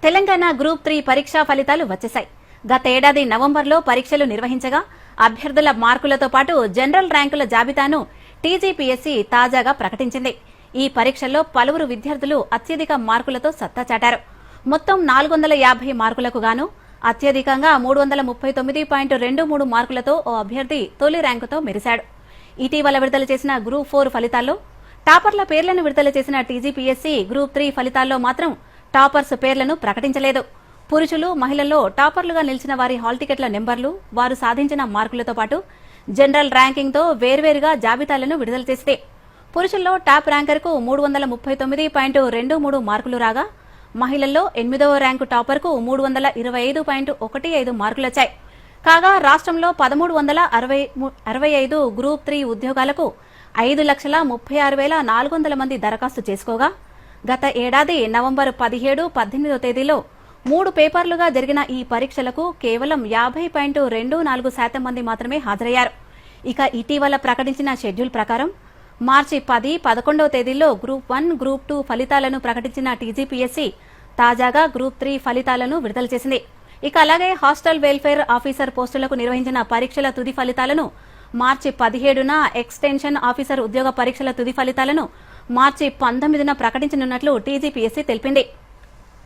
Telangana group 3 పరీక్షా ఫలితాలు వచ్చేశాయి. గత ఏడాది నవంబర్లో పరీక్షలు నిర్వహించగా అభ్యర్థుల మార్కులతో పాటు జనరల్ ర్యాంకుల జాబితాను టీజీపీఎస్సీ తాజాగా ప్రకటించింది. ఈ పరీక్షల్లో పలువురు విద్యార్థులు అత్యధిక మార్కులతో సత్తా చాటారు. మొత్తం 450 మార్కులకు గాను అత్యధికంగా 339.23 మార్కులతో ఓ అభ్యర్థి తొలి ర్యాంకుతో మెరిశాడు. ఇటీవల విడుదల చేసిన గ్రూప్ 4 ఫలితాల్లో టాపర్ల పేర్లను విడుదల చేసిన టీజీపీఎస్సీ గ్రూప్ 3 ఫలితాల్లో మాత్రం టాపర్స్ పేర్లను ప్రకటించలేదు. పురుషులు, మహిళల్లో టాపర్లుగా నిలిచిన వారి హాల్ టికెట్ల నెంబర్లు, వారు సాధించిన మార్కులతో పాటు జనరల్ ర్యాంకింగ్తో వేర్వేరుగా జాబితాలను విడుదల చేస్తే పురుషుల్లో టాప్ ర్యాంకర్కు 339.23 మార్కులు రాగా మహిళల్లో 8వ ర్యాంకు టాపర్కు 325.15 మార్కులొచ్చాయి. కాగా రాష్ట్రంలో 1365 గ్రూప్ 3 ఉద్యోగాలకు 5,36,400 మంది దరఖాస్తు చేసుకోగా గత ఏడాది నవంబర్ 17, 18 తేదీలో 3 పేపర్లుగా జరిగిన ఈ పరీక్షలకు కేవలం 50.24% మంది మాత్రమే హాజరయ్యారు. ఇక ఇటీవల ప్రకటించిన షెడ్యూల్ ప్రకారం మార్చి 10, 11 తేదీల్లో గ్రూప్ 1, గ్రూప్ 2 ఫలితాలను ప్రకటించిన టీజీపీఎస్సీ తాజాగా గ్రూప్ 3 ఫలితాలను విడుదల చేసింది. ఇక అలాగే హాస్టల్ వెల్ఫేర్ ఆఫీసర్ పోస్టులకు నిర్వహించిన పరీక్షల తుది ఫలితాలను మార్చి 17న, ఎక్స్టెన్షన్ ఆఫీసర్ ఉద్యోగ పరీక్షల తుది ఫలితాలను మార్చి 19న ప్రకటించనున్నట్లు టీజీపీఎస్సీ తెలిపింది.